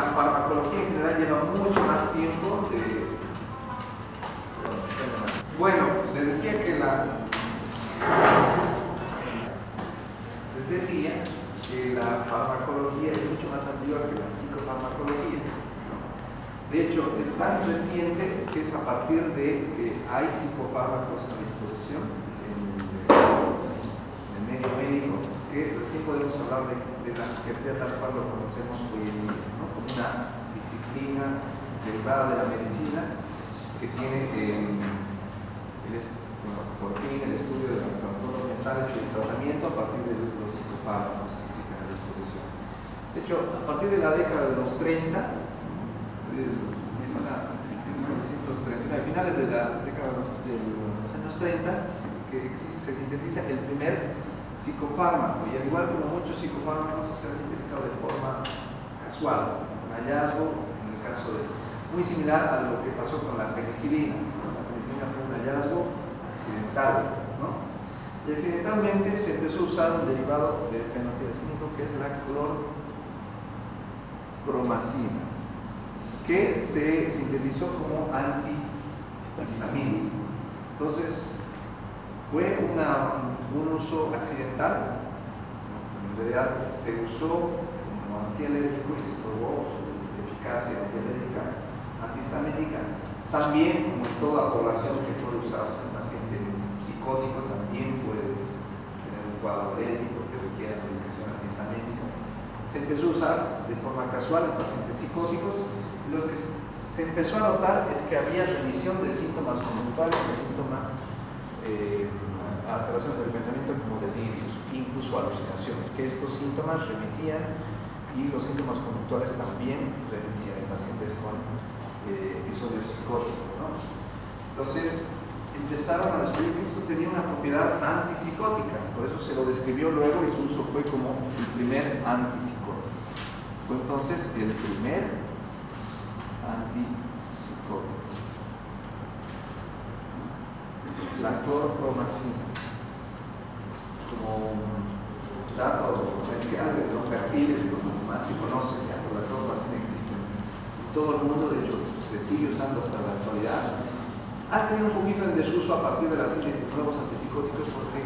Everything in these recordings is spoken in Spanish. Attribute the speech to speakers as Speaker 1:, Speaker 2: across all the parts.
Speaker 1: la farmacología en general lleva mucho más tiempo Bueno, les decía que la farmacología es mucho más antigua que la psicofarmacología. De hecho, es tan reciente que es a partir de que hay psicofármacos a disposición en el medio médico que recién podemos hablar de la psiquiatría tal cual lo conocemos hoy en día, ¿no? Como una disciplina derivada de la medicina que tiene por fin el estudio de los trastornos mentales y el tratamiento a partir de los psicofármacos que existen a disposición. De hecho, a partir de la década de los 30, a finales de la década de los años 30, que se sintetiza el primer psicofármaco, y al igual como muchos psicofármacos se ha sintetizado de forma casual, un hallazgo, en el caso muy similar a lo que pasó con la penicilina. La penicilina fue un hallazgo accidental, ¿no? Y accidentalmente se empezó a usar un derivado del fenotiazínico que es la clorpromazina, que se sintetizó como antihistamínico. Entonces, fue un uso accidental. En realidad se usó como antialérgico y se probó su eficacia antialérgica, antihistamínica. También, como en toda población que puede usarse, un paciente psicótico también puede tener un cuadro alérgico que requiera medicación antihistamínica. Se empezó a usar de forma casual en pacientes psicóticos. Lo que se empezó a notar es que había remisión de síntomas conductuales, de síntomas, alteraciones del pensamiento como delirios, incluso alucinaciones, que estos síntomas remitían y los síntomas conductuales también remitían en pacientes con episodios psicóticos, ¿no? Entonces empezaron a descubrir que esto tenía una propiedad antipsicótica, por eso se lo describió luego y su uso fue como el primer antipsicótico. Fue entonces el primer antipsicótico, la clorpromazina. Como dato comercial de los fertiles, lo más se conoce, ya por la clorpromazina existe en todo el mundo, de hecho se sigue usando hasta la actualidad. Ha tenido un poquito en desuso a partir de la síntesis de nuevos antipsicóticos porque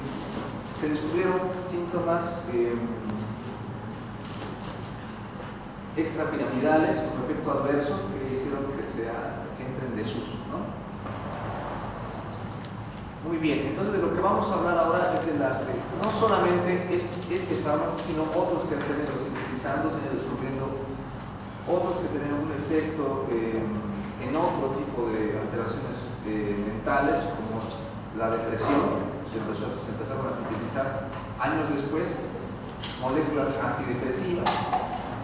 Speaker 1: se descubrieron síntomas extrapiramidales con efecto adverso que hicieron que entre en desuso, ¿no? Muy bien, entonces de lo que vamos a hablar ahora es no solamente este fármaco, sino otros que se han ido sintetizando, se han ido descubriendo otros que tienen un efecto en otro tipo de alteraciones mentales, como la depresión. Se empezaron a sintetizar años después moléculas antidepresivas.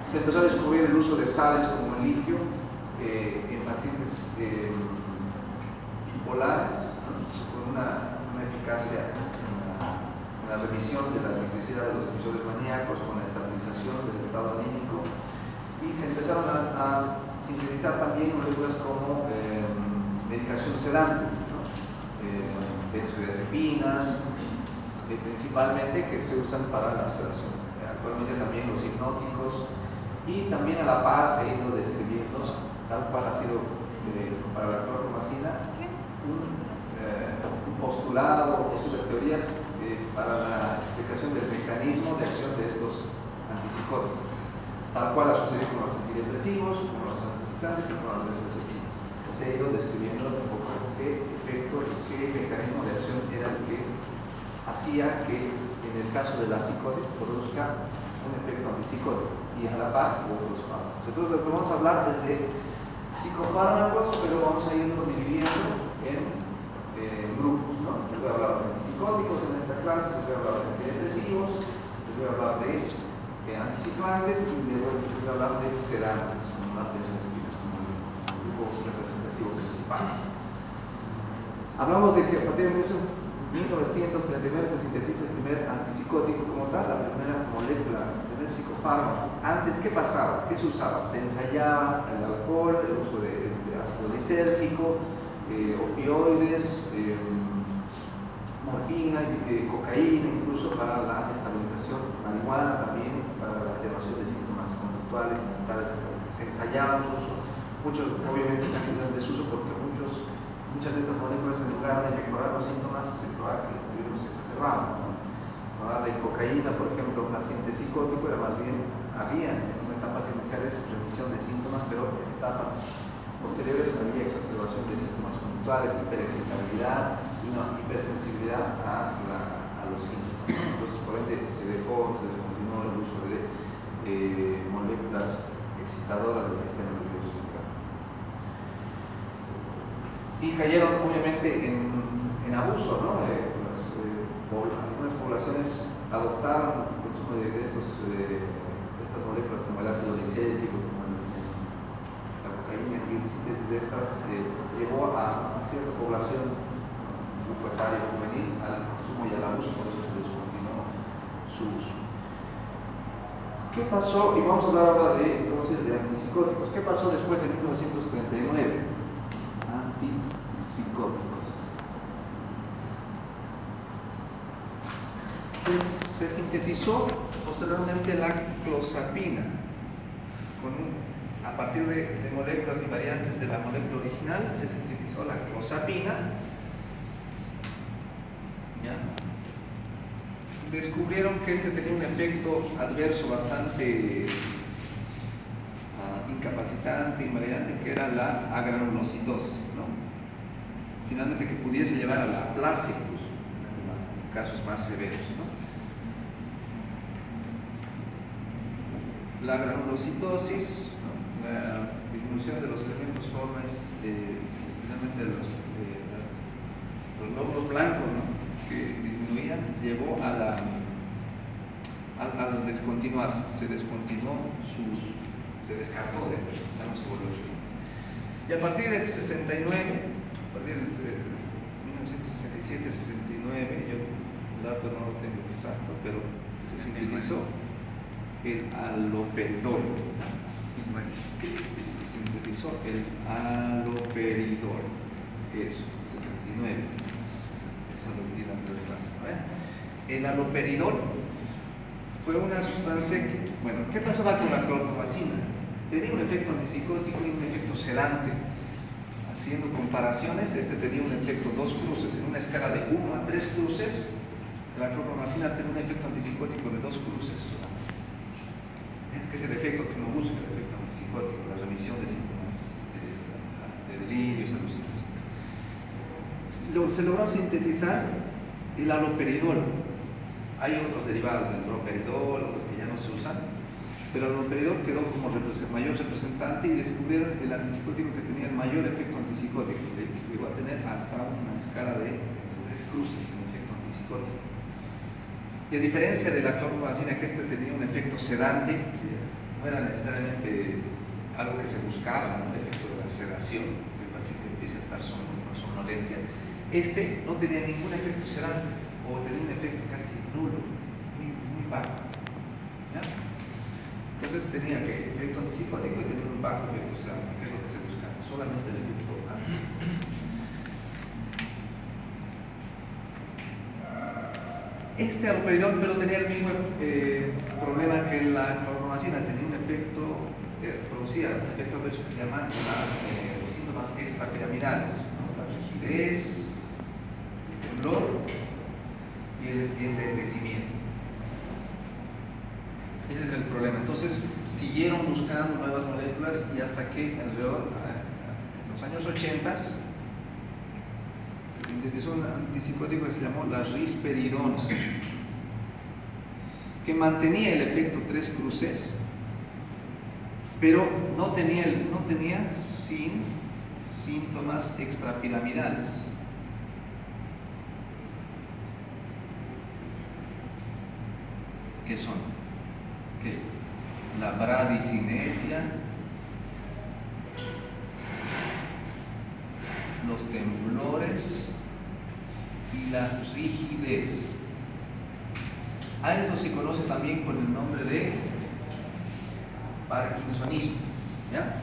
Speaker 1: Se empezó a descubrir el uso de sales como el litio en pacientes bipolares, ¿no? Con una eficacia en la revisión de la ciclicidad de los episodios maníacos, con la estabilización del estado anímico. Y se empezaron a sintetizar también moléculas como medicación sedante, ¿no? Benzodiazepinas, principalmente, que se usan para la sedación. Actualmente también los hipnóticos, y también a la par se ha ido describiendo, tal cual ha sido para la clorpromazina, un postulado, las teorías para la explicación del mecanismo de acción de estos antipsicóticos, tal cual ha sucedido con los antidepresivos, con los anticitantes y con las benzodiazepinas. Se ha ido describiendo un poco qué efecto, qué mecanismo de acción era el que hacía que en el caso de la psicosis produzca un efecto antipsicótico, y a la par otros fármacos. Entonces lo que vamos a hablar es de psicofármacos, pero vamos a irnos dividiendo en grupos, ¿no? Les voy a hablar de antipsicóticos en esta clase, les voy a hablar de antidepresivos, les voy a hablar de anticiclantes y les voy a hablar de sedantes, más benzodiazepinas como el grupo representativo principal. Hablamos de que a partir de 1939 se sintetiza el primer antipsicótico como tal, la primera molécula, el primer psicofármaco. Antes, ¿qué pasaba? ¿Qué se usaba? Se ensayaba el alcohol, el uso de ácido lisérgico, opioides, morfina, cocaína, incluso para la estabilización, marihuana también, para la alteración de síntomas conductuales. conductuales y mentales, se ensayaban su uso. Muchos obviamente se han ido en desuso porque muchas de estas moléculas, en lugar de mejorar los síntomas, se probaban que los exacerbaban, ¿no? La cocaína, por ejemplo, un paciente psicótico era más bien, había en etapas iniciales remisión de síntomas, pero en etapas posteriores había exacerbación de síntomas conductuales, hiperexcitabilidad y una hipersensibilidad a los síntomas. Entonces, por ende, se descontinuó el uso de moléculas excitadoras del sistema nervioso central. Y cayeron, obviamente, en abuso, ¿no? Algunas poblaciones adoptaron el consumo de estas moléculas como el ácido lisérgico, como la cocaína, y la síntesis de estas llevó a cierta población, un grupo etario juvenil, al consumo y al abuso, por eso se descontinuó su uso. ¿Qué pasó? Y vamos a hablar ahora entonces de antipsicóticos. ¿Qué pasó después de 1939? Antipsicóticos. Se sintetizó posteriormente la clozapina a partir de moléculas y variantes de la molécula original. Se sintetizó la clozapina, ¿ya? Descubrieron que este tenía un efecto adverso bastante incapacitante, invalidante, que era la agranulocitosis, ¿no? Finalmente, que pudiese llevar a la aplasia, incluso en casos más severos, ¿no? La granulocitosis, ¿no? La disminución de los elementos formes, finalmente de los glóbulos blancos, ¿no? Que disminuían, llevó a descontinuarse. Se descontinuó se descartó de ya no se volvió a usar. Y a partir del 69, a partir del 1967-69, yo el dato no lo tengo exacto, pero se sintetizó el haloperidol. Se sintetizó el haloperidol. Eso, 69. Eso lo di en la anterior clase, ¿no? El haloperidol fue una sustancia que, bueno, ¿qué pasaba con la clorpromazina? Tenía un efecto antipsicótico y un efecto sedante. Haciendo comparaciones, este tenía un efecto 2 cruces, en una escala de 1 a 3 cruces, la clorpromazina tenía un efecto antipsicótico de 2 cruces, que es el efecto que uno busca, el efecto antipsicótico, la remisión de síntomas de delirios, alucinaciones. Se logró sintetizar el haloperidol. Hay otros derivados del droperidol, otros que ya no se usan, pero el haloperidol quedó como mayor representante y descubrieron el antipsicótico que tenía el mayor efecto antipsicótico. Llegó a tener hasta una escala de 3 cruces en efecto antipsicótico. Y a diferencia de la clorpromazina, que este tenía un efecto sedante, que no era necesariamente algo que se buscaba, ¿no? El efecto de la sedación, que el paciente empieza a estar con somnolencia. Este no tenía ningún efecto sedante, o tenía un efecto casi nulo, muy bajo, ¿ya? Entonces tenía que efecto antipsicótico y tenía un bajo efecto sedante, que es lo que se buscaba, solamente el efecto antipsicótico. Este haloperidol, pero tenía el mismo problema que la clorpromazina, tenía un efecto, producía un efecto adverso que se llama los síntomas extrapiramidales, ¿no? La rigidez, el temblor y el enlentecimiento. Ese es el problema. Entonces siguieron buscando nuevas moléculas y hasta que alrededor, en los años 80, se sintetizó un antipsicótico que se llamó la risperidona, que mantenía el efecto 3 cruces, pero no tenía síntomas extrapiramidales. ¿Qué son? ¿Qué? La bradicinesia, los temblores y la rigidez. A esto se conoce también con el nombre de parkinsonismo, ¿ya?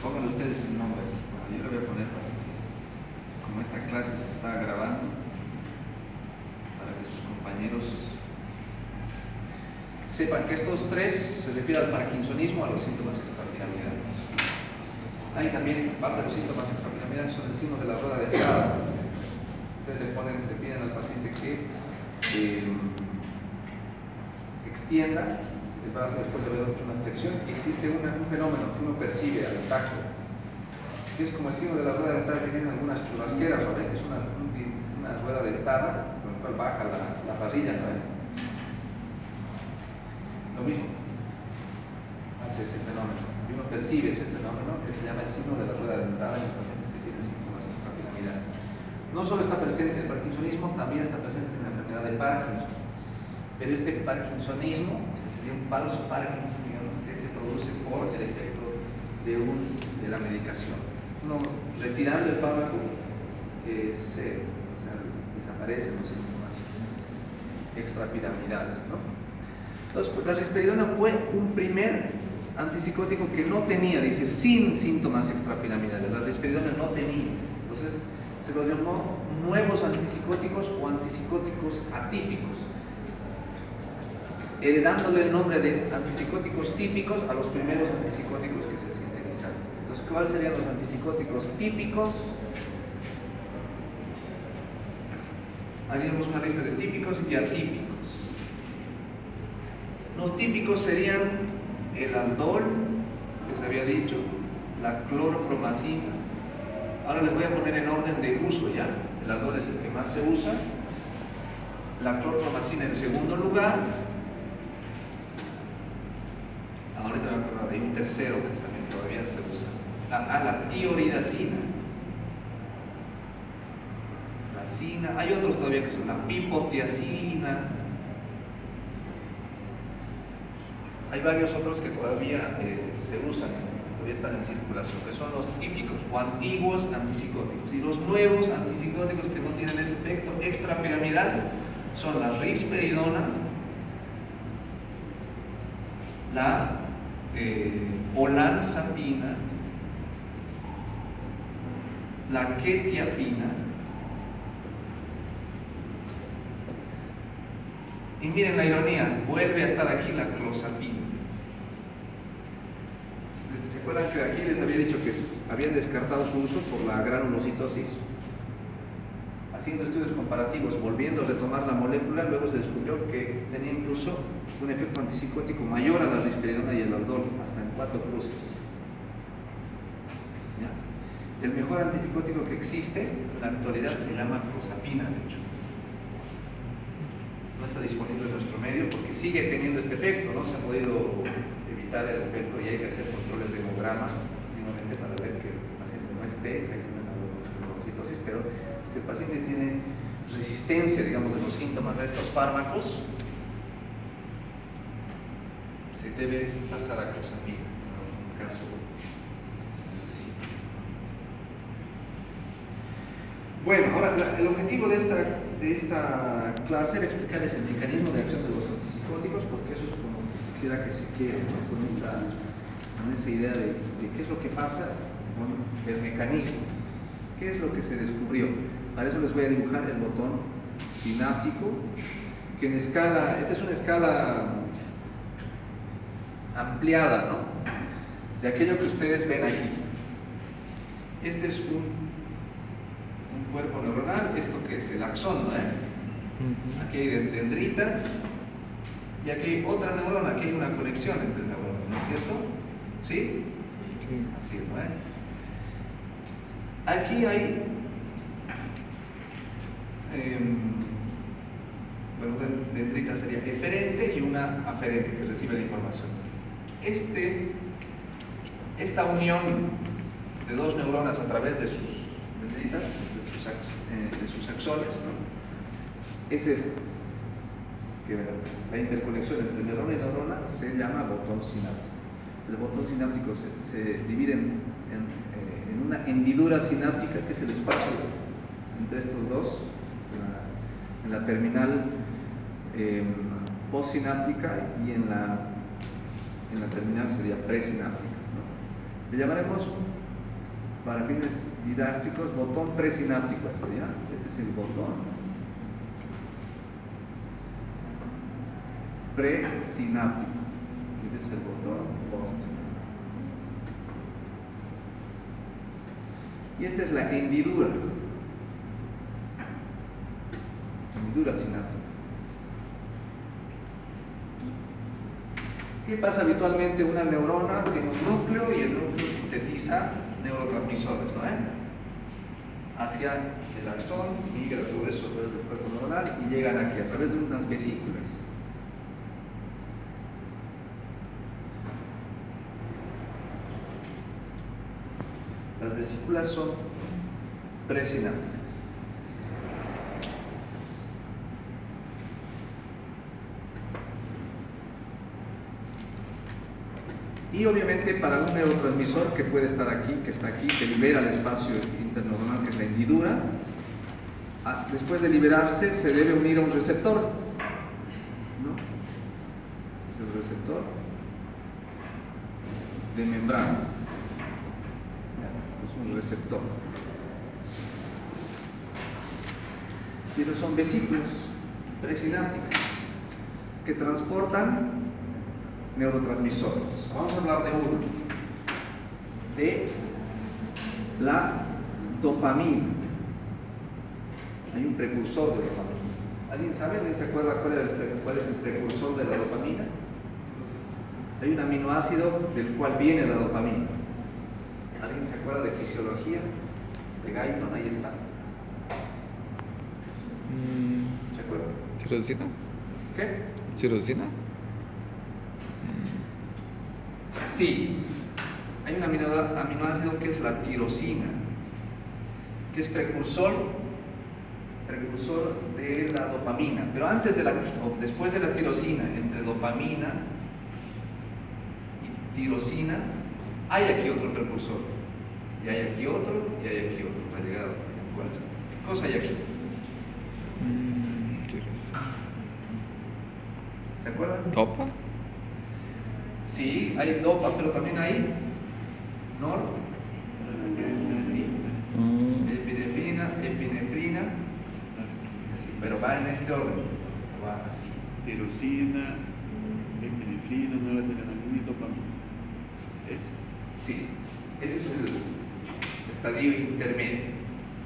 Speaker 1: Pónganle ustedes el nombre. Bueno, yo le voy a poner, como esta clase se está grabando, para que sus compañeros sepan que estos tres se refieren al parkinsonismo, a los síntomas extrapiramidales. Hay también parte de los síntomas extrapiramidales son el signo de la rueda dentada. Ustedes le piden al paciente que extienda el brazo después de haber hecho una flexión, y existe un fenómeno que uno percibe al tacto, que es como el signo de la rueda dentada que tienen algunas churrasqueras, ¿no? Que es una rueda dentada con la cual baja la parrilla, ¿no? Lo mismo hace ese fenómeno, y uno percibe ese fenómeno que se llama el signo de la rueda dentada en los pacientes que tienen síntomas extrapiramidales. No solo está presente el parkinsonismo, también está presente en la enfermedad de Parkinson. Pero este parkinsonismo, sería un falso Parkinson, digamos, que se produce por el efecto de la medicación. Uno, retirando el fármaco, desaparecen los síntomas extrapiramidales, ¿no? Entonces, pues, la risperidona fue un primer antipsicótico que no tenía, dice, sin síntomas extrapiramidales. La risperidona no tenía. Entonces, se los llamó nuevos antipsicóticos o antipsicóticos atípicos, heredándole el nombre de antipsicóticos típicos a los primeros antipsicóticos que se sintetizaron. Entonces, ¿cuáles serían los antipsicóticos típicos? Haríamos una lista de típicos y atípicos. Los típicos serían el aldol, les había dicho, la cloropromacina. Ahora les voy a poner en orden de uso ya. El aldol es el que más se usa, la cloropromacina en segundo lugar. Ahorita me acuerdo de un tercero que también todavía se usa. La tioridacina. Hay otros todavía que son la pipotiacina. Hay varios otros que todavía se usan, todavía están en circulación, que son los típicos o antiguos antipsicóticos. Y los nuevos antipsicóticos que no tienen ese efecto extrapiramidal son la risperidona, la olanzapina, la quetiapina. Y miren la ironía, vuelve a estar aquí la clozapina. ¿Se acuerdan que aquí les había dicho que habían descartado su uso por la granulocitosis? Haciendo estudios comparativos, volviendo a retomar la molécula, luego se descubrió que tenía incluso un efecto antipsicótico mayor a la risperidona y el aldol, hasta en 4 cruces. ¿Ya? El mejor antipsicótico que existe en la actualidad se llama clozapina, de hecho. No está disponible en nuestro medio porque sigue teniendo este efecto, no se ha podido evitar el efecto y hay que hacer controles de hemograma continuamente para ver que el paciente no esté cayendo en la granulocitosis, pero si el paciente tiene resistencia, digamos, de los síntomas a estos fármacos, se debe pasar a clozapina, en caso se necesite. Bueno, ahora el objetivo de esta clase era explicarles el mecanismo de acción de los antipsicóticos, porque eso es como quisiera que se quede, ¿no? con esa idea de qué es lo que pasa con el mecanismo, qué es lo que se descubrió. Para eso les voy a dibujar el botón sináptico, que en escala, esta es una escala ampliada, ¿no? De aquello que ustedes ven aquí. Este es un cuerpo neuronal, esto que es el axón, ¿no? Aquí hay dendritas y aquí hay otra neurona, aquí hay una conexión entre neuronas, ¿no es cierto? ¿Sí? Así, ¿no? Aquí hay bueno, dendrita sería eferente y una aferente que recibe la información. Esta unión de dos neuronas a través de sus dendritas, de sus axones, ¿no? Es esto, que la interconexión entre neurona y neurona se llama botón sináptico. El botón sináptico se divide en una hendidura sináptica, que es el espacio entre estos dos, en la terminal postsináptica, y en la terminal sería presináptica, ¿no? Le llamaremos, para fines didácticos, botón presináptico. Este es el botón presináptico. Este es el botón post. Y esta es la hendidura. Hendidura sináptica. ¿Qué pasa habitualmente? Una neurona tiene un núcleo y el núcleo sintetiza neurotransmisores, ¿no? Hacia el axón, migra todo eso a través del cuerpo neuronal y llegan aquí a través de unas vesículas. Las vesículas son presinápticas. Y obviamente para un neurotransmisor que puede estar aquí, que está aquí, se libera el espacio interneuronal que es la hendidura. Después de liberarse se debe unir a un receptor, ¿no? Es el receptor de membrana. Es un receptor. Y esas son vesículas presinápticas que transportan neurotransmisores. Vamos a hablar de uno, de la dopamina. Hay un precursor de dopamina. ¿Alguien sabe? ¿Alguien se acuerda cuál es el precursor de la dopamina? Hay un aminoácido del cual viene la dopamina. ¿Alguien se acuerda de fisiología? De Guyton, ahí está. ¿Se acuerda?
Speaker 2: ¿Tirosina?
Speaker 1: ¿Qué?
Speaker 2: ¿Tirosina?
Speaker 1: Sí, hay un aminoácido que es la tirosina, que es precursor de la dopamina. Pero antes o después de la tirosina, entre dopamina y tirosina, hay aquí otro precursor. Y hay aquí otro, y hay aquí otro para llegar a ¿cuál? ¿Qué cosa hay aquí? ¿Se acuerdan?
Speaker 2: ¿Dopa?
Speaker 1: Sí, hay dopa, pero también hay epinefrina, así, pero va en este orden, va así.
Speaker 3: Tirosina, epinefrina, noradrenalina y dopamina. ¿Eso?
Speaker 1: Sí, ese es el estadio intermedio.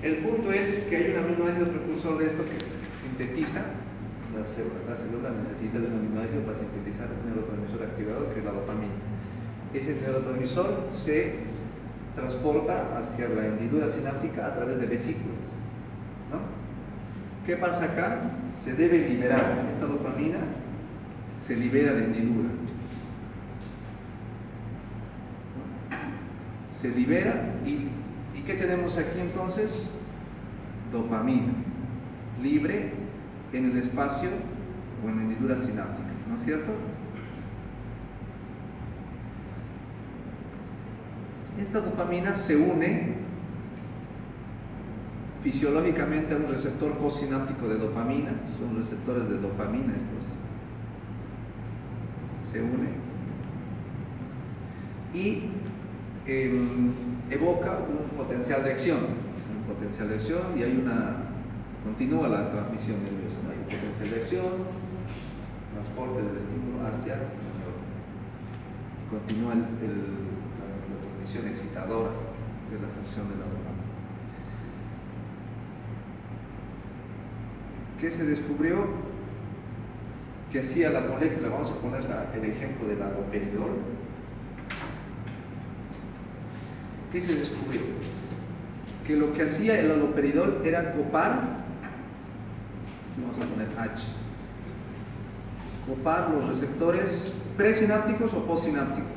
Speaker 1: El punto es que hay un aminoácido precursor de esto que sintetiza. La célula necesita de un aminoácido para sintetizar un neurotransmisor activador que es la dopamina. Ese neurotransmisor se transporta hacia la hendidura sináptica a través de vesículas, ¿no? ¿Qué pasa acá? Se debe liberar esta dopamina, se libera la hendidura, ¿no? Se libera y ¿qué tenemos aquí entonces? Dopamina libre en el espacio o en la hendidura sináptica, ¿no es cierto? Esta dopamina se une fisiológicamente a un receptor postsináptico de dopamina, son receptores de dopamina estos. Se une y evoca un potencial de acción, y hay continúa la transmisión nerviosa, ¿no? Hay un potencial de acción, transporte del estímulo hacia el neurona. Continúa la transmisión excitadora de la función de la dopamina. ¿Qué se descubrió? Que hacía la molécula, vamos a poner el ejemplo del haloperidol. ¿Qué se descubrió? Que lo que hacía el haloperidol era copar, vamos a poner H, copar los receptores presinápticos o postsinápticos.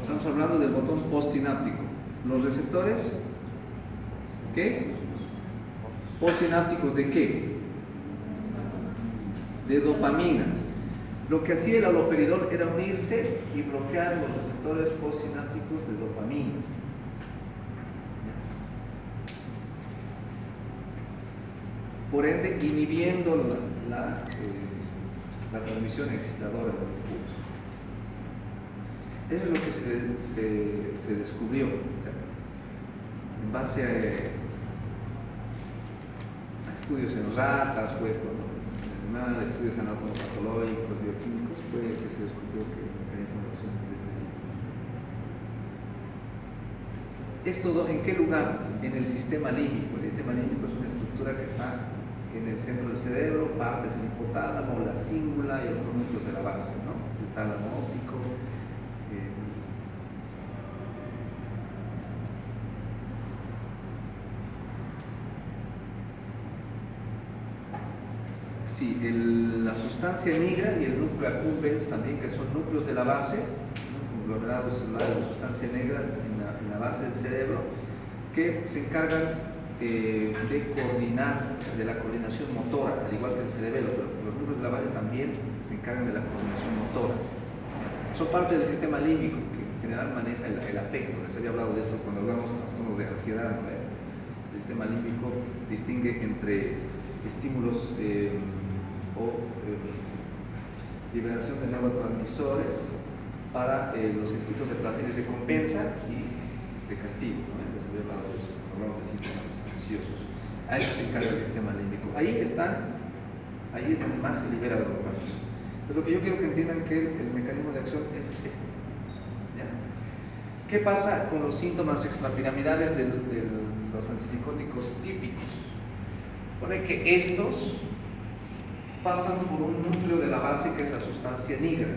Speaker 1: Estamos hablando del botón postsináptico. Los receptores, ¿qué? Postsinápticos ¿de qué? De dopamina. Lo que hacía el haloperidol era unirse y bloquear los receptores postsinápticos de dopamina. Por ende, inhibiendo la transmisión excitadora del impulso. Eso es lo que se descubrió, o sea, en base a estudios en ratas, puesto, ¿no? longitudinal, estudios anatomopatológicos, bioquímicos, fue que se descubrió que el mecanismo de acción es de este tipo. ¿Esto en qué lugar? En el sistema límbico. El sistema límbico es una estructura que está en el centro del cerebro, partes del hipotálamo, la cíngula y los núcleos de la base, ¿no? El tálamo óptico. Sí, la sustancia negra y el núcleo accumbens también, que son núcleos de la base, ¿no? Conglomerados celulares de sustancia negra en la base del cerebro, que se encargan de coordinar, de la coordinación motora, al igual que el cerebelo, pero los núcleos de la base también se encargan de la coordinación motora. Son parte del sistema límbico, que en general maneja el afecto. Les había hablado de esto cuando hablamos de trastornos de ansiedad, ¿no? El sistema límbico distingue entre estímulos liberación de neurotransmisores para los circuitos de placer y recompensa y de castigo, ¿no? Les había hablado de eso, hablamos de síntomas ansiosos. A eso se encarga el sistema límbico. Ahí es donde más se libera la dopamina. Pero lo que yo quiero que entiendan que el mecanismo de acción es este. ¿Ya? ¿Qué pasa con los síntomas extrapiramidales de los antipsicóticos típicos? Pone que estos pasan por un núcleo de la base que es la sustancia negra,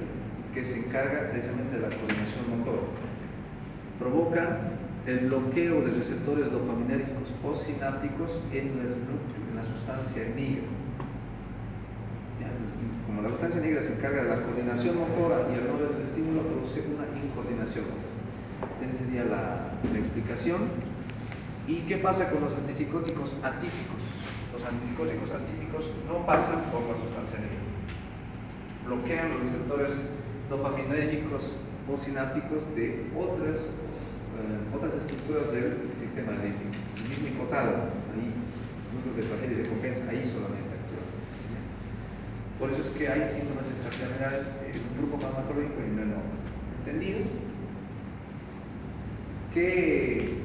Speaker 1: que se encarga precisamente de la coordinación motora. Provocan el bloqueo de receptores dopaminérgicos postsinápticos en la sustancia negra. Como la sustancia negra se encarga de la coordinación motora y al no ver el estímulo produce una incoordinación motora. Esa sería la explicación. ¿Y qué pasa con los antipsicóticos atípicos? Los antipsicóticos atípicos no pasan por la sustancia negra. Bloquean los receptores dopaminérgicos postsinápticos de otras estructuras del sistema límbico. El mismo hipotálamo, ahí, núcleos de placer y recompensa, ahí solamente actúan. Por eso es que hay síntomas extrapiramidales en un grupo farmacológico y no en otro. ¿Entendido? ¿Qué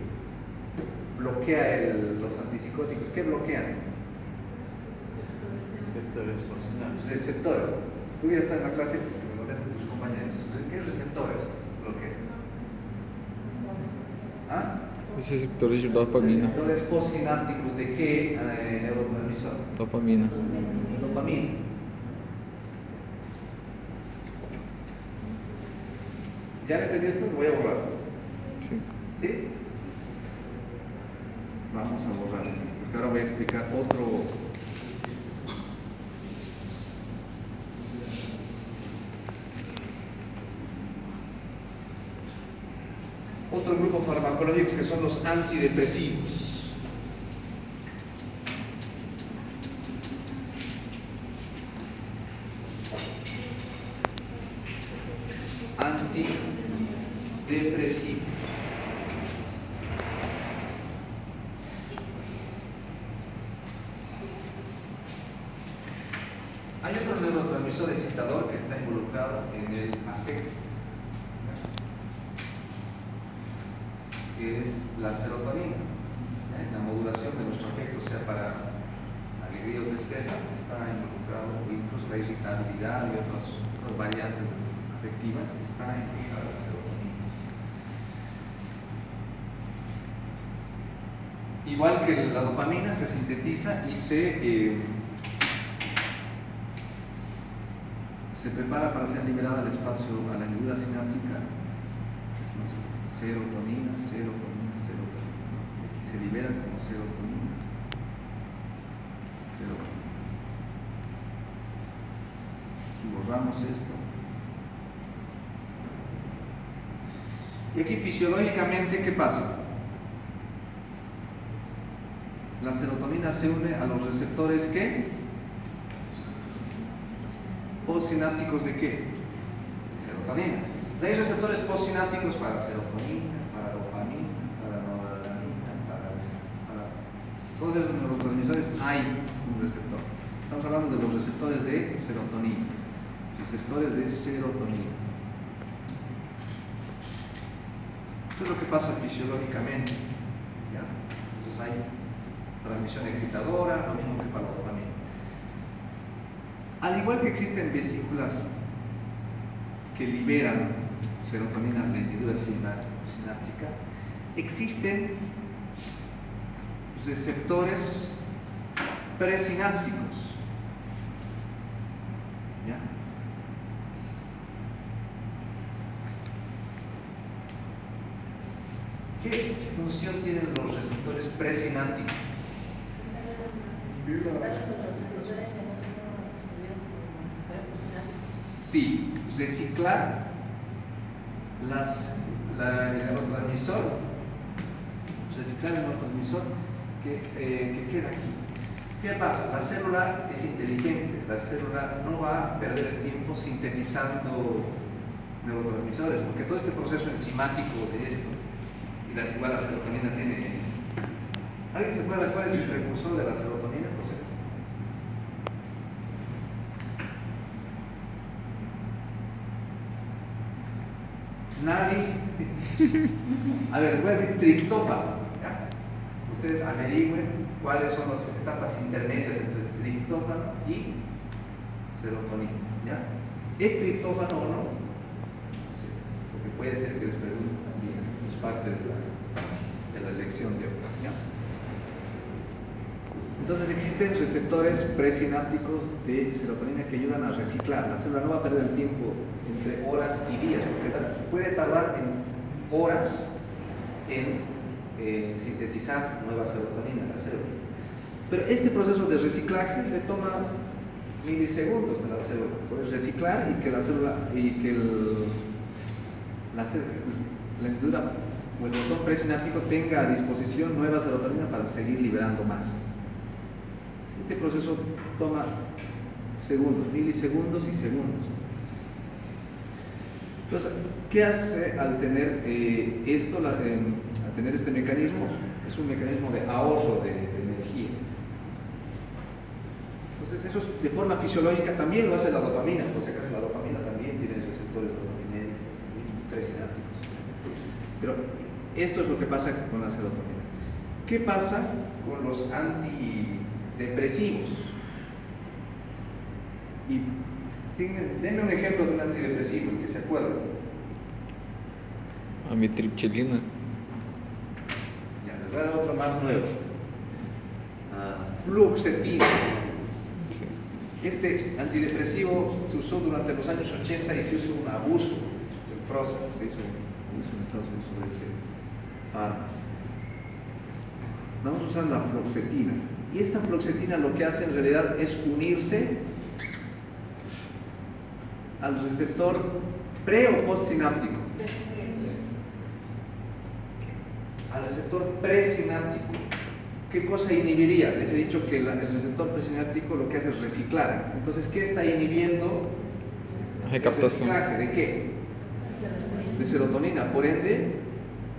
Speaker 1: bloquea los antipsicóticos? ¿Qué bloquean?
Speaker 3: Receptores postsinápticos.
Speaker 1: Receptores. Tú ya estás en la clase, me lo contaste tus compañeros. ¿Qué receptores bloquean? ¿Ah?
Speaker 2: Receptores de dopamina.
Speaker 1: Receptores postsinápticos de qué neurotransmisor?
Speaker 2: Dopamina.
Speaker 1: Dopamina. ¿Ya le entendí esto? Lo voy a borrar.
Speaker 2: Sí.
Speaker 1: ¿Sí? Vamos a borrar esto, porque ahora voy a explicar otro grupo farmacológico, que son los antidepresivos. Antidepresivos. Hay otro neurotransmisor excitador que está involucrado en el afecto, que es la serotonina. La modulación de nuestro afecto, sea para alegría o tristeza, está involucrado, o incluso la irritabilidad y otras variantes afectivas, está involucrada la serotonina. Igual que la dopamina, se sintetiza y se prepara para ser liberada al espacio, a la neurona sináptica. Serotonina. Aquí se libera como serotonina. Y borramos esto. Y aquí fisiológicamente, ¿qué pasa? La serotonina se une a los receptores ¿qué? Postsinápticos de qué? Serotoninas. Hay receptores postsinápticos para serotonina, para dopamina, para noradrenalina, para todos los neurotransmisores hay un receptor. Estamos hablando de los receptores de serotonina. Receptores de serotonina. Eso es lo que pasa fisiológicamente. ¿Ya? Entonces hay transmisión excitadora, lo mismo que para la dopamina. Al igual que existen vesículas que liberan serotonina en la hendidura sináptica, existen receptores presinápticos. ¿Ya? ¿Qué función tienen los receptores presinápticos? Sí, reciclar el neurotransmisor que queda aquí. ¿Qué pasa? La célula es inteligente, la célula no va a perder el tiempo sintetizando neurotransmisores, porque todo este proceso enzimático de esto, igual la serotonina tiene. ¿Alguien se acuerda cuál es el precursor de la serotonina, José? Nadie. A ver, les voy a decir triptófano. ¿Ya? Ustedes averigüen cuáles son las etapas intermedias entre triptófano y serotonina. ¿Ya? ¿Es triptófano o no? Sí, porque puede ser que les pregunten también. Es parte de la elección de hoy. ¿Ya? Entonces existen receptores presinápticos de serotonina que ayudan a reciclar. La célula no va a perder el tiempo entre horas y días, porque puede tardar en horas en sintetizar nueva serotonina en la célula. Pero este proceso de reciclaje le toma milisegundos a la célula. Puede reciclar y que la célula la hendidura o el botón presináptico tenga a disposición nueva serotonina para seguir liberando más. Este proceso toma segundos, milisegundos y segundos. Entonces, ¿qué hace al tener al tener este mecanismo? Es un mecanismo de ahorro de energía. Entonces, eso es, de forma fisiológica también lo hace la dopamina. Por si acaso, la dopamina también tiene receptores dopaminérgicos, presinápticos. Pero esto es lo que pasa con la serotonina. ¿Qué pasa con los antidepresivos? Y denme un ejemplo de un antidepresivo, el que se acuerden.
Speaker 2: Amitriptilina.
Speaker 1: Ya, les voy a dar otro más nuevo. Fluoxetina. Sí. Este antidepresivo se usó durante los años 80 y se hizo un abuso del Prozac, se hizo un abuso en Estados Unidos sobre este fármaco. Vamos a usar la fluoxetina. Y esta fluoxetina lo que hace en realidad es unirse al receptor pre o postsináptico. Al receptor presináptico. ¿Qué cosa inhibiría? Les he dicho que el receptor presináptico lo que hace es reciclar. Entonces, ¿qué está inhibiendo? El reciclaje. ¿De qué? De serotonina. Por ende,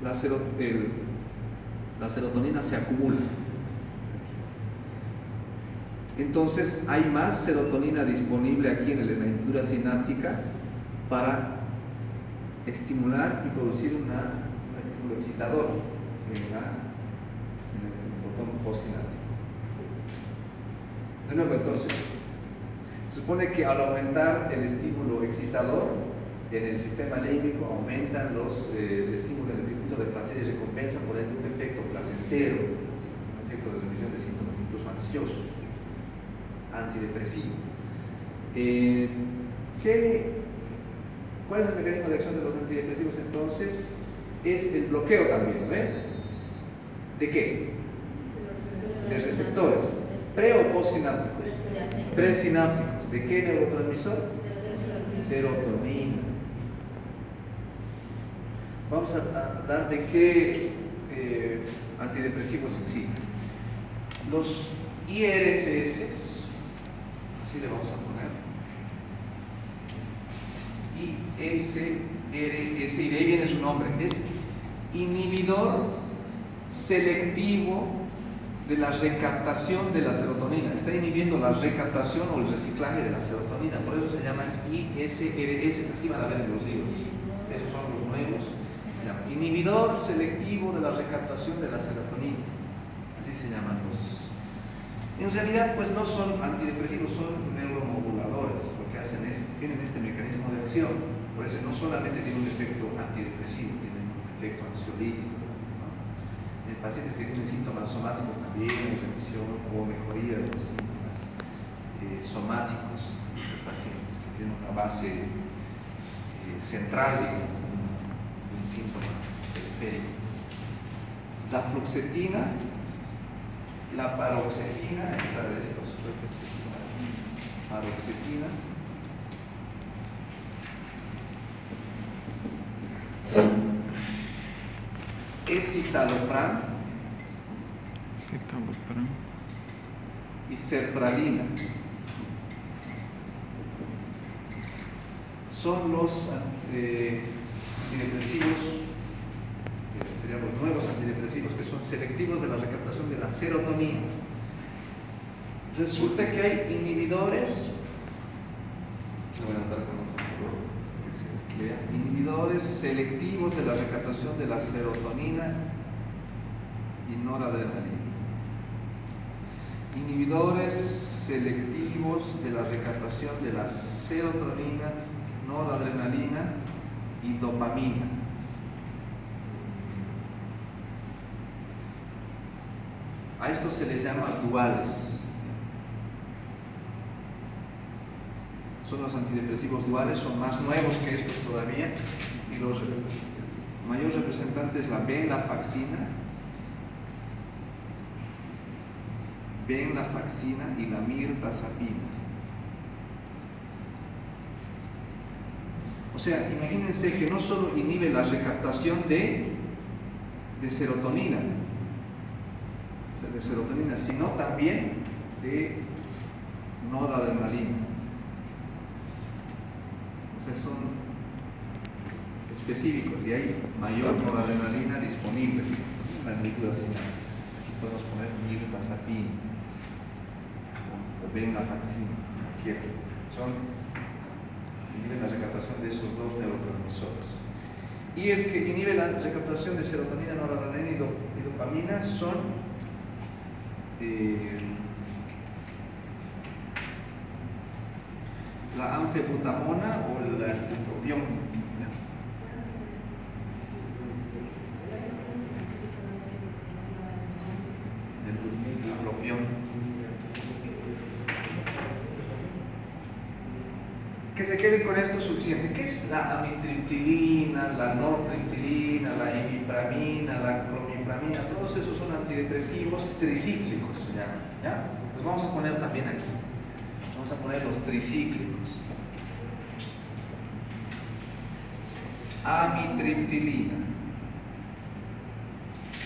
Speaker 1: la serotonina se acumula. Entonces hay más serotonina disponible aquí en la hendidura sináptica para estimular y producir un estímulo excitador en el botón postsináptico. De nuevo, entonces, se supone que al aumentar el estímulo excitador en el sistema límbico aumentan el estímulo en el circuito de placer y recompensa, por ende un efecto placentero, un efecto de remisión de síntomas incluso ansiosos, antidepresivo. ¿Cuál es el mecanismo de acción de los antidepresivos entonces? Es el bloqueo también, ¿no? ¿De qué? De receptores pre o postsinápticos. Presinápticos. ¿De qué neurotransmisor? Serotonina. Vamos a hablar de qué antidepresivos existen. Los IRSS, así le vamos a poner, ISRS, y de ahí viene su nombre, es inhibidor selectivo de la recaptación de la serotonina. Está inhibiendo la recaptación o el reciclaje de la serotonina, por eso se llaman ISRS, así van a ver en los libros, esos son los nuevos. Se llama inhibidor selectivo de la recaptación de la serotonina, así se llaman los. En realidad, pues no son antidepresivos, son neuromoduladores. inhibidores lo que hacen es, tienen este mecanismo de acción, por eso no solamente tiene un efecto antidepresivo, tienen un efecto ansiolítico, ¿no? En pacientes que tienen síntomas somáticos también, remisión o mejoría de los síntomas somáticos de pacientes que tienen una base central, digamos, un síntoma periférico. La fluoxetina, la paroxetina, esta de estos, creo que esta es la paroxetina, escitalopram y sertralina son los antidepresivos, serían los nuevos antidepresivos, que son selectivos de la recaptación de la serotonina. Resulta que hay inhibidores, lo voy a anotar con otro color, que se vea, inhibidores selectivos de la recaptación de la serotonina y noradrenalina. Inhibidores selectivos de la recaptación de la serotonina, noradrenalina y dopamina. A estos se les llama duales. Son los antidepresivos duales, son más nuevos que estos todavía, y los mayores representantes la venlafaxina, y la mirtazapina. O sea, imagínense que no solo inhibe la recaptación de serotonina, sino también de noradrenalina. O sea, son específicos y hay mayor noradrenalina disponible. La película señal. Aquí podemos poner mirtazapina o venlafaxina, cualquiera. Inhiben la recaptación de esos dos neurotransmisores. Y el que inhibe la recaptación de serotonina, noradrenalina y dopamina son la anfebutamona o el bupropión. El bupropión. Que se quede con esto suficiente. ¿Qué es la amitriptilina, la nortriptilina, la imipramina, la clomipramina? Todos esos son antidepresivos tricíclicos, ¿ya? Los vamos a poner también aquí. Vamos a poner los tricíclicos. Amitriptilina.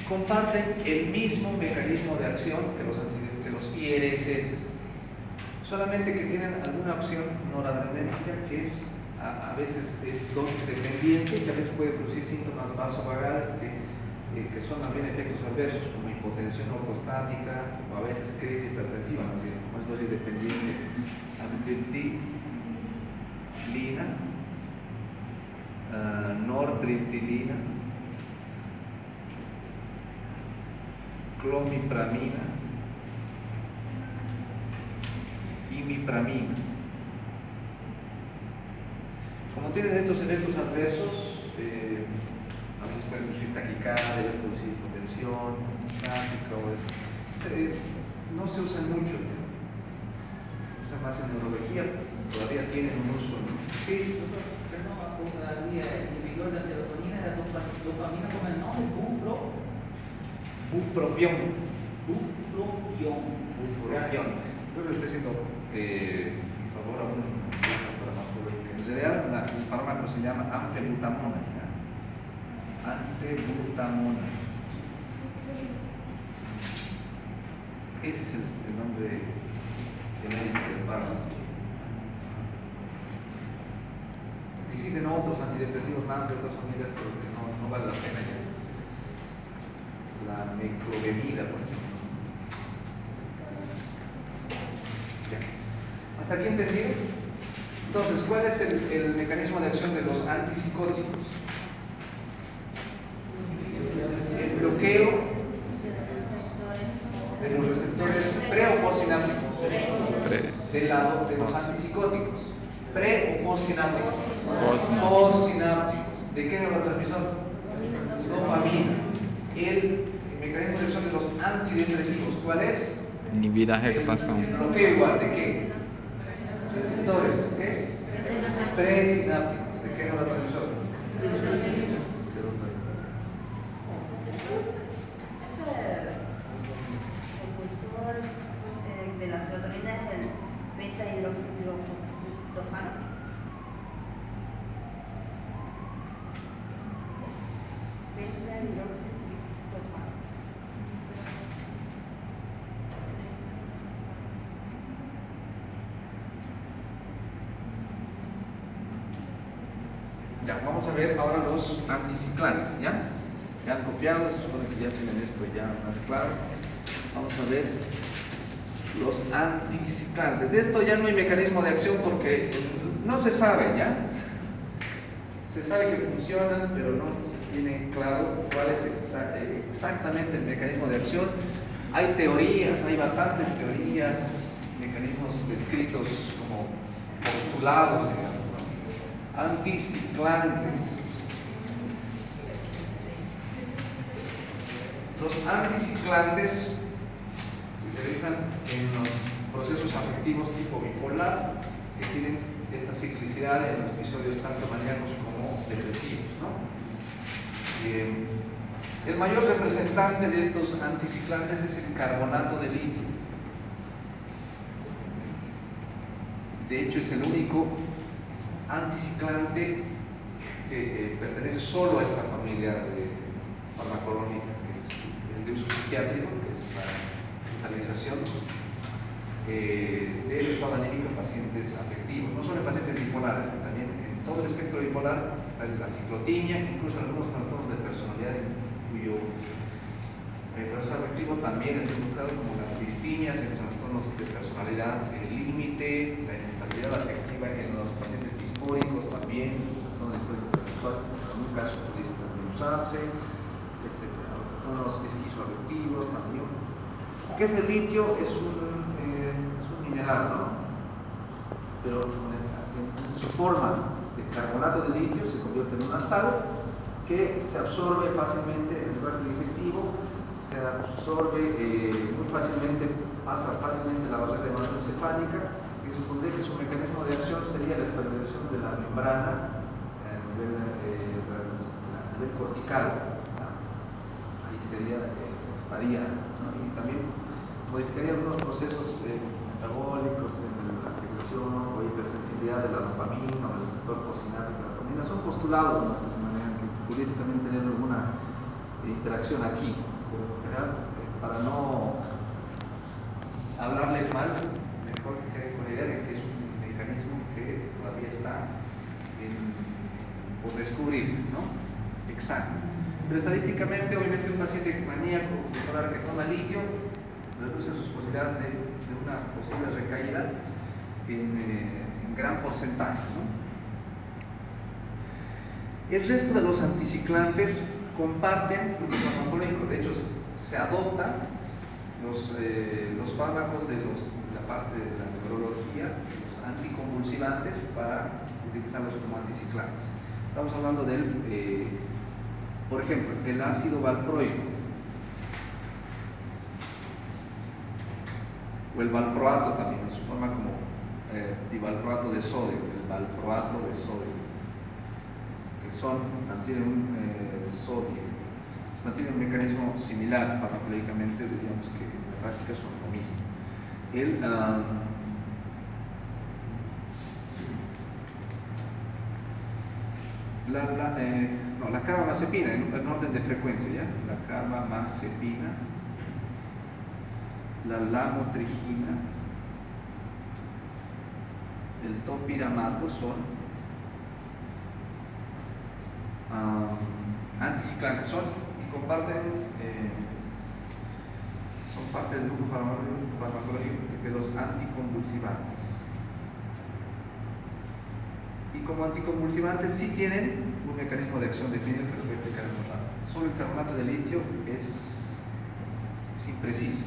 Speaker 1: Comparten el mismo mecanismo de acción que los IRSS. Solamente que tienen alguna opción noradrenérgica que es a veces es dosis dependiente, que a veces puede producir síntomas vasovagales que son también efectos adversos como hipotensión ortostática o a veces crisis hipertensiva, ¿no? Como es dosis dependiente. Amitriptilina, nortriptilina, clomipramina, imipramina. Como tienen estos efectos adversos, a veces pueden producir taquicardia, a veces producir hipotensión ortostática, no se usan mucho, se usan más en neurología, todavía tienen un uso, ¿no? Sí,
Speaker 4: doctor, perdón, el inhibidor de la serotonina era dopamina con el nombre
Speaker 1: bupropión.
Speaker 4: Gracias.
Speaker 1: Yo le estoy haciendo por favor a una empresa farmacológica. En realidad el fármaco se llama anfebutamona. Anfebutamona. Ese es el nombre genérico del fármaco. Existen otros antidepresivos más de otras familias, pero que no vale la pena ya. La meclobemida, por ejemplo. ¿Hasta aquí entendido? Entonces, ¿cuál es el mecanismo de acción de los antipsicóticos? El bloqueo de los receptores pre o postsinápticos. del lado de los antipsicóticos. ¿Pre o postsinápticos? Postsinápticos. ¿De qué neurotransmisor? Dopamina. El mecanismo de acción de los antidepresivos, ¿cuál es?
Speaker 2: Inhibir la ejecución.
Speaker 1: El bloqueo igual, ¿de qué? Receptores, ¿qué? Presinápticos. ¿De qué neurotransmisor? Serotonina.
Speaker 5: El cursor de la serotonina es el beta-hidroxitropano. Beta-hidroxitropano.
Speaker 1: Ya, vamos a ver ahora los anticiclantes, ¿ya? Ya han copiado, se supone que ya tienen esto ya más claro. Vamos a ver los anticiclantes. De esto ya no hay mecanismo de acción porque no se sabe, ¿ya? Se sabe que funcionan, pero no se tiene claro cuál es exactamente el mecanismo de acción. Hay teorías, hay bastantes teorías, mecanismos descritos como postulados, digamos. Anticiclantes. Los anticiclantes se utilizan en los procesos afectivos tipo bipolar que tienen esta ciclicidad en los episodios tanto maníacos como depresivos, ¿no? El mayor representante de estos anticiclantes es el carbonato de litio. De hecho, es el único anticiclante que pertenece solo a esta familia de farmacológica, que es de uso psiquiátrico, que es la estabilización del estado anímico en pacientes afectivos, no solo en pacientes bipolares, sino también en todo el espectro bipolar está la ciclotimia, incluso algunos trastornos de personalidad cuyo proceso afectivo también está involucrado, como las distimias, en trastornos de personalidad, el límite, la inestabilidad afectiva en los pacientes disfóricos también, trastornos disfóricos sexual, en un caso pudiese también usarse, etc. Trastornos esquizoafectivos también. ¿Qué es el litio? Es un mineral, ¿no? Pero en su forma de carbonato de litio se convierte en una sal que se absorbe fácilmente en el tracto digestivo, se absorbe muy fácilmente, pasa fácilmente la barrera hematoencefálica y se supondría que su mecanismo de acción sería la estabilización de la membrana a nivel cortical, ¿no? Ahí estaría, ¿no? Y también modificaría algunos procesos metabólicos en la secreción o hipersensibilidad de la dopamina o del receptor postsináptico de la dopamina. Son postulados los que se manejan que pudiese también tener alguna interacción aquí, pero en general, para no hablarles mal, mejor que queden con la idea de que es un mecanismo que todavía está por descubrirse, ¿no? Exacto. Pero estadísticamente, obviamente, un paciente maníaco bipolar que toma litio reduce sus posibilidades de una posible recaída en gran porcentaje, ¿no? El resto de los anticiclantes comparten un farmacológico. De hecho, se adoptan los fármacos de la parte de la neurología, los anticonvulsivantes, para utilizarlos como anticiclantes. Estamos hablando del, por ejemplo, el ácido valproico o el valproato también, en su forma como divalproato de sodio, el valproato de sodio, que mantienen un sodio, mantienen un mecanismo similar farmacológicamente, diríamos que en la práctica son lo mismo. La carbamazepina, en orden de frecuencia, ¿ya? La carbamazepina, la lamotrigina, el topiramato son anticiclantes, y comparten, son parte del grupo farmacológico de los anticonvulsivantes. Y como anticonvulsivantes sí tienen un mecanismo de acción definido que les voy a explicar en un rato. Solo el carbonato de litio es impreciso.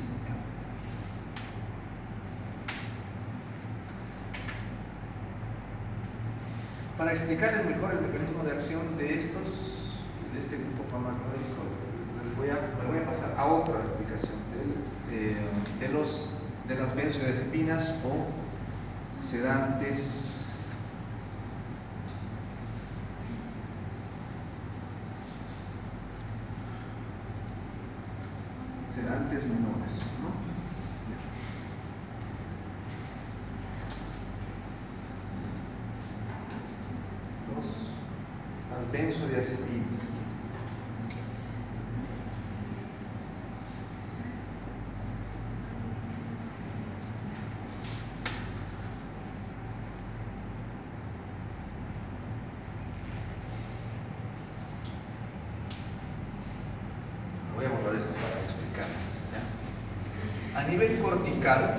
Speaker 1: Para explicarles mejor el mecanismo de acción de este grupo farmacológico, me voy a pasar a otra explicación de las benzodiazepinas o sedantes menores, ¿no? Las benzodiazepinas. Voy a borrar esto para explicarles, ¿ya? A nivel cortical,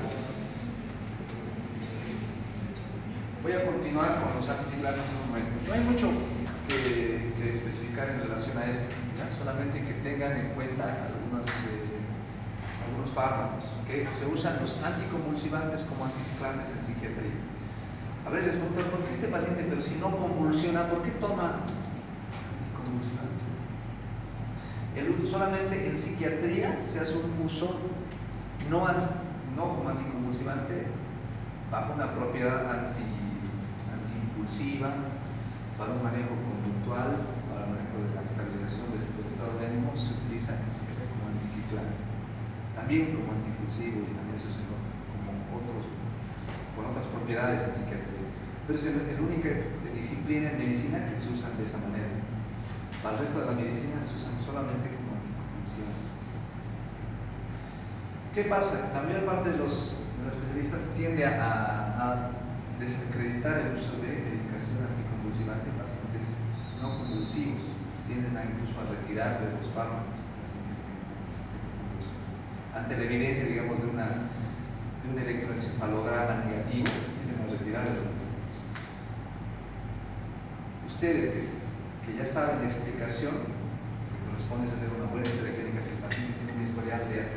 Speaker 1: voy a continuar con los anticiclanos en un momento. No hay mucho que especificar en relación a esto, ¿ya? Solamente que tengan en cuenta algunos fármacos que se usan los anticonvulsivantes como anticiclantes en psiquiatría. A ver, les pregunto, ¿por qué este paciente, pero si no convulsiona, por qué toma anticonvulsivante? Solamente en psiquiatría se hace un uso no como anticonvulsivante bajo una propiedad antiimpulsiva, para un manejo conductual, para el manejo de la estabilización de este estado de ánimo, se utiliza en psiquiatría como anticiclante, también como antiimpulsivo y también se usa con otras propiedades en psiquiatría. Pero es la única disciplina en medicina que se usan de esa manera. Para el resto de la medicina se usan solamente como anticonvulsivantes. ¿Qué pasa? La mayor parte de los especialistas tiende a desacreditar el uso de medicación anticonvulsivante en pacientes no convulsivos. Tienden incluso a retirarle los fármacos a pacientes que convulsan. Ante la evidencia, digamos, de un electroencefalograma negativo, tienden a retirarle los fármacos. Ustedes que ya saben la explicación, que corresponde a hacer una buena historia clínica si el paciente tiene un historial de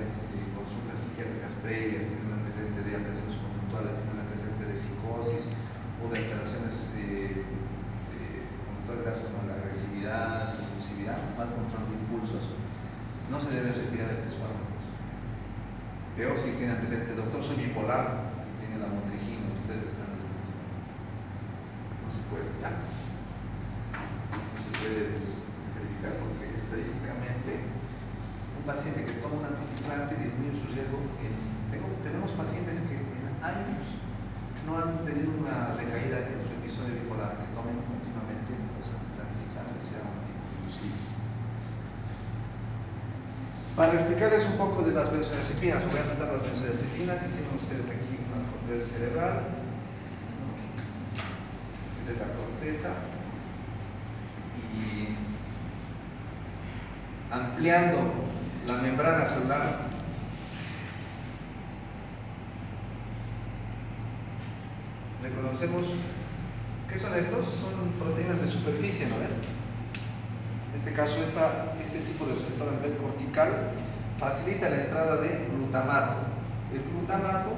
Speaker 1: consultas psiquiátricas previas, tiene un antecedente de alteraciones conductuales, tiene un antecedente de psicosis o de alteraciones conductuales como la agresividad, la impulsividad, mal control de impulsos, no se deben retirar estos fármacos. Peor si tiene antecedente, doctor, soy bipolar, tiene la motrigina, ustedes están descontinuando. No se puede, ya. Puede descalificar porque estadísticamente un paciente que toma un anticiclante disminuye su riesgo. Tenemos pacientes que en años no han tenido una recaída en su episodio bipolar, que tomen continuamente los anticiclantes, sea un anticonvulsivo. Para explicarles un poco de las benzodiazepinas, voy a anotar las benzodiazepinas y tienen ustedes aquí una corteza cerebral, de la corteza. Y ampliando la membrana celular, reconocemos ¿qué son estos? Son proteínas de superficie, ¿no ven? En este caso, este tipo de receptor a nivel cortical facilita la entrada de glutamato. El glutamato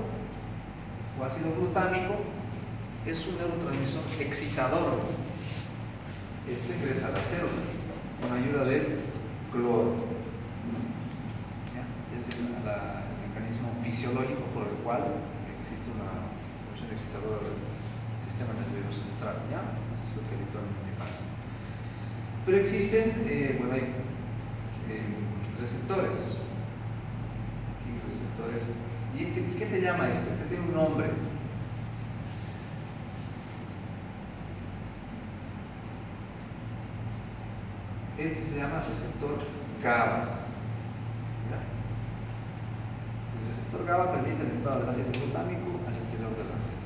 Speaker 1: o ácido glutámico es un neurotransmisor excitador. Esto ingresa a la célula con ayuda del cloro. Es el mecanismo fisiológico por el cual existe una función excitadora del sistema nervioso central. ¿Ya? Es lo que habitualmente pasa. Pero existen, hay receptores. Aquí receptores. ¿Y qué se llama este? Este tiene un nombre. Este se llama receptor GABA. El receptor GABA permite la entrada del ácido glutámico al interior de la célula.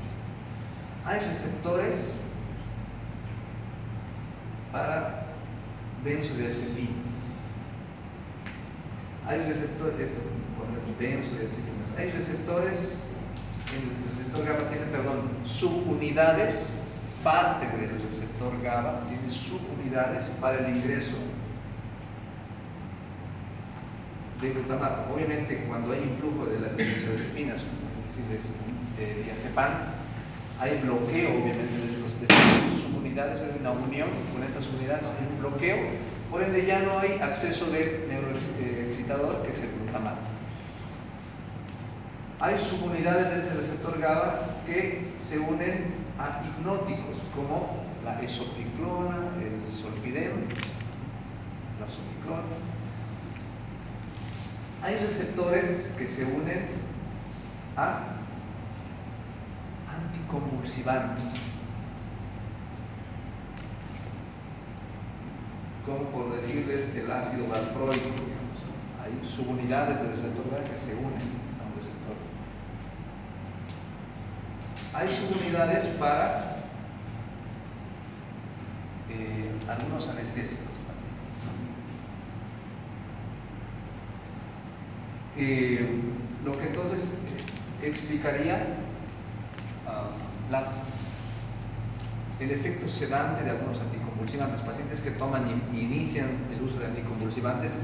Speaker 1: Hay receptores para benzodiazepinas. Hay receptores, benzodiazepinas. Hay receptores, el receptor GABA tiene, subunidades. Parte del receptor GABA tiene subunidades para el ingreso de glutamato. Obviamente, cuando hay influjo de las benzodiazepinas, es decir, diazepam, hay bloqueo obviamente de estas subunidades subunidades, hay una unión con estas subunidades, hay un bloqueo, por ende ya no hay acceso del neuroexcitador, que es el glutamato. Hay subunidades desde el receptor GABA que se unen a hipnóticos, como la esopiclona, el solpidem, la sopiclona. Hay receptores que se unen a anticonvulsivantes, como por decirles el ácido valproico. Hay subunidades del receptor GABA que se unen a un receptor. Hay subunidades para algunos anestésicos también. Lo que entonces explicaría el efecto sedante de algunos anticonvulsivantes. Pacientes que toman y inician el uso de anticonvulsivantes,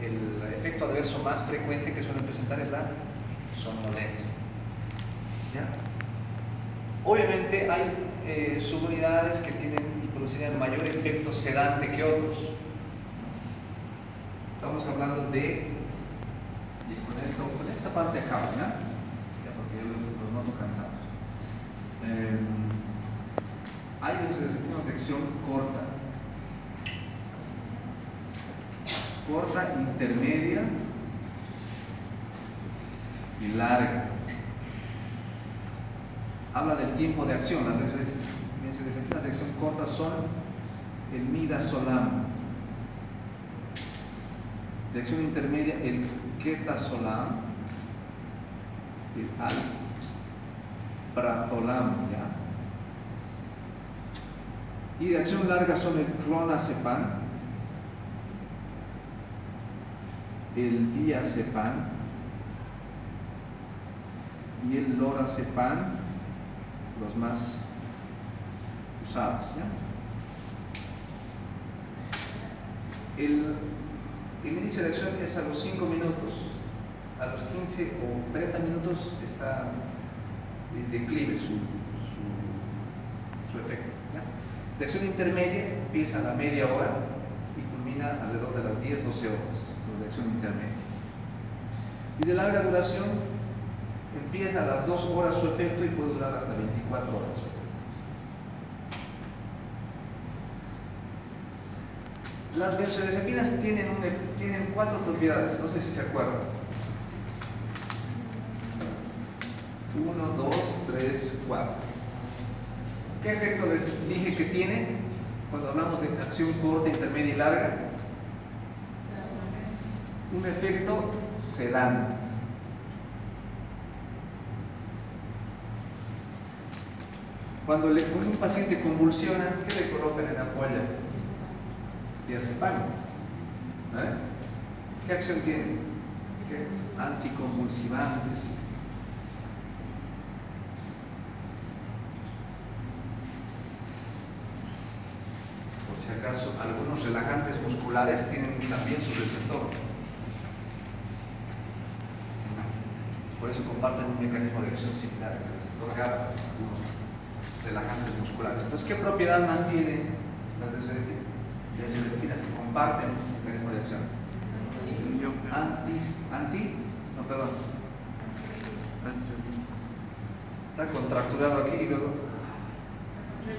Speaker 1: el efecto adverso más frecuente que suelen presentar es la somnolencia. ¿Ya? Obviamente hay subunidades que tienen y producirán mayor efecto sedante que otros. Estamos hablando de, y con esta parte acabo, ¿ya? Ya, porque yo los noto cansados. Hay benzodiazepinas de acción corta, intermedia y larga. Habla del tiempo de acción. Las benzodiazepinas de acción corta son el midazolam. De acción intermedia, el ketazolam, el alprazolam, ¿ya? Y de acción larga son el clonazepam, el diazepam y el lorazepam, los más usados, ¿ya? El inicio de acción es a los 5 minutos, a los 15 o 30 minutos está en declive su efecto, ¿ya? De acción intermedia empieza a la media hora y culmina alrededor de las 10-12 horas, los de acción intermedia. Y de larga duración empieza a las 2 horas su efecto y puede durar hasta 24 horas su efecto. Las benzodiazepinas tienen 4 propiedades, no sé si se acuerdan. 1, 2, 3, 4. ¿Qué efecto les dije que tienen cuando hablamos de acción corta, intermedia y larga? Un efecto sedante. Cuando un paciente convulsiona, ¿qué le colocan en ampolla? Diazepam. ¿Qué acción tiene? Anticonvulsivante. Por si acaso, algunos relajantes musculares tienen también su receptor. Por eso comparten un mecanismo de acción similar al receptor GABA, algunos relajantes musculares. Entonces, ¿qué propiedad más tienen las benzodiazepinas que comparten un mecanismo de acción? Está contracturado aquí y luego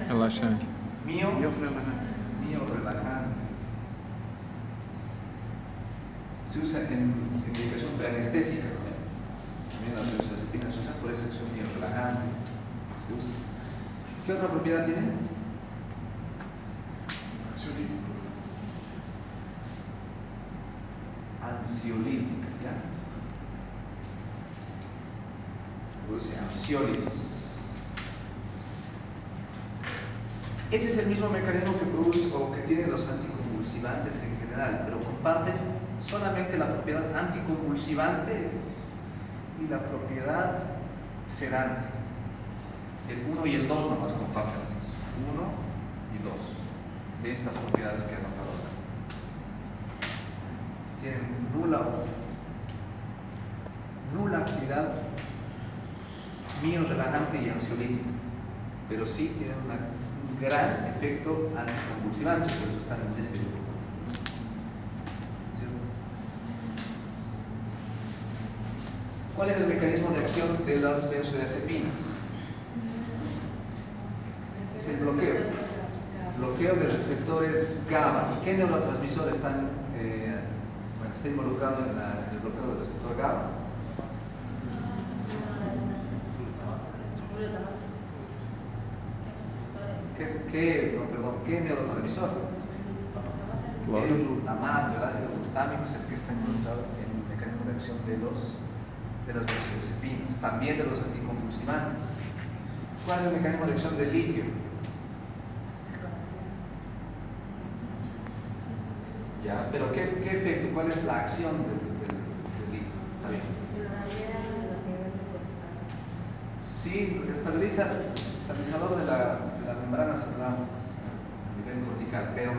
Speaker 2: Relaxante.
Speaker 1: mío relajante. Se usa en indicación preanestésica también las benzodiazepinas se usan por esa acción mío relajante. Se usa. ¿Qué otra propiedad tiene? Ansiolítica, ¿ya? Produce ansiólisis. Ese es el mismo mecanismo que produce o que tienen los anticonvulsivantes en general, pero comparten solamente la propiedad anticonvulsivante y la propiedad sedante. El 1 y el 2 nomás comparten estos. 1 y 2 de estas propiedades que he anotado acá. Tienen nula actividad mio relajante y ansiolítica, pero sí tienen un gran efecto anticonvulsivante, por eso están en este grupo. ¿Cierto? ¿Cuál es el mecanismo de acción de las benzodiazepinas? Es el bloqueo. Bloqueo de receptores GABA. ¿Y qué neurotransmisor está involucrado en el bloqueo del receptor GABA? ¿Qué neurotransmisor? El glutamato, el ácido glutámico es el que está involucrado en el mecanismo de acción de las benzodiazepinas, también de los anticonvulsivantes. ¿Cuál es el mecanismo de acción del litio? Ya, pero ¿qué efecto? ¿Cuál es la acción del litio? ¿Está bien? Sí, estabilizador de la membrana celular a nivel cortical, pero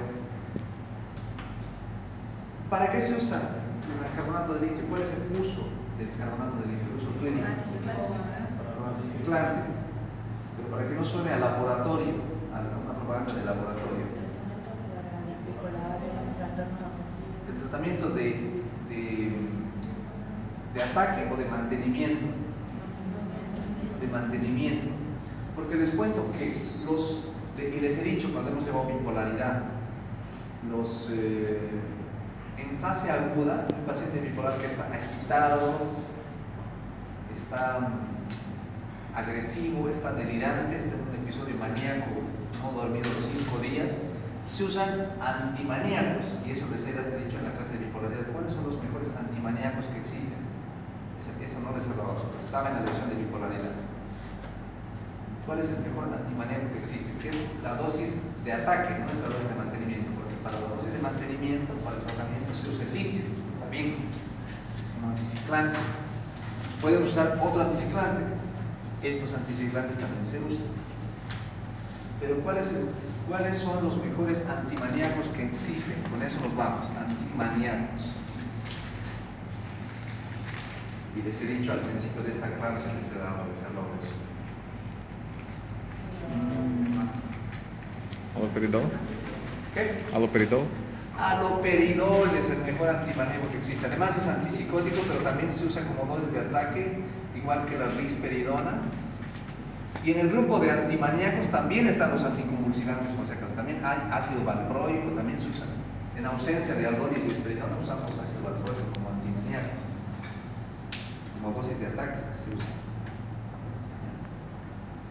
Speaker 1: ¿para qué se usa el carbonato de litio? ¿Cuál es el uso del carbonato de litio? El uso clínico. Para anticiclante, pero para que no suene a laboratorio, a una propaganda de laboratorio. El tratamiento de ataque o de mantenimiento. Porque les cuento que y les he dicho cuando hemos llevado bipolaridad, en fase aguda, un paciente bipolar que está agitado, está agresivo, está delirante, está en un episodio maníaco, no dormido 5 días, se usan antimaníacos, y eso les he dicho en la clase de bipolaridad. ¿Cuáles son los mejores antimaníacos que existen? Eso no les he hablado, estaba en la lección de bipolaridad. ¿Cuál es el mejor antimaníaco que existe? Que es la dosis de ataque, no es la dosis de mantenimiento, porque para la dosis de mantenimiento, para el tratamiento se usa el litio, también un anticiclante. Podemos usar otro anticiclante, estos anticiclantes también se usan. Pero ¿cuáles son los mejores antimaníacos que existen? Con eso nos vamos, antimaníacos. Y les he dicho al principio de esta clase que se da por hacerlo eso.
Speaker 2: Haloperidol.
Speaker 1: ¿Qué?
Speaker 2: Haloperidol.
Speaker 1: Haloperidol es el mejor antimaníaco que existe. Además es antipsicótico, pero también se usa como dosis de ataque, igual que la risperidona. Y en el grupo de antimaníacos también están los anticonvulsivantes, por si acaso. También hay ácido valproico, también se usa. En ausencia de aldol y risperidona usamos ácido valproico como antimaníaco, como dosis de ataque se usa.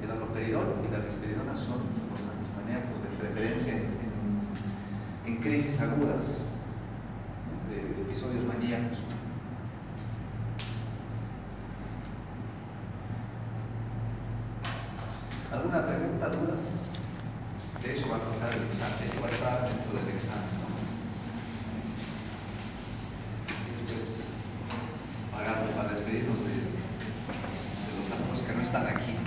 Speaker 1: El haloperidol y la risperidona son los antimaníacos de preferencia en crisis agudas de episodios maníacos. ¿Alguna pregunta, duda? De eso va a tratar el examen, eso va a estar dentro del examen, ¿no? Esto es pagando para despedirnos de los alumnos que no están aquí.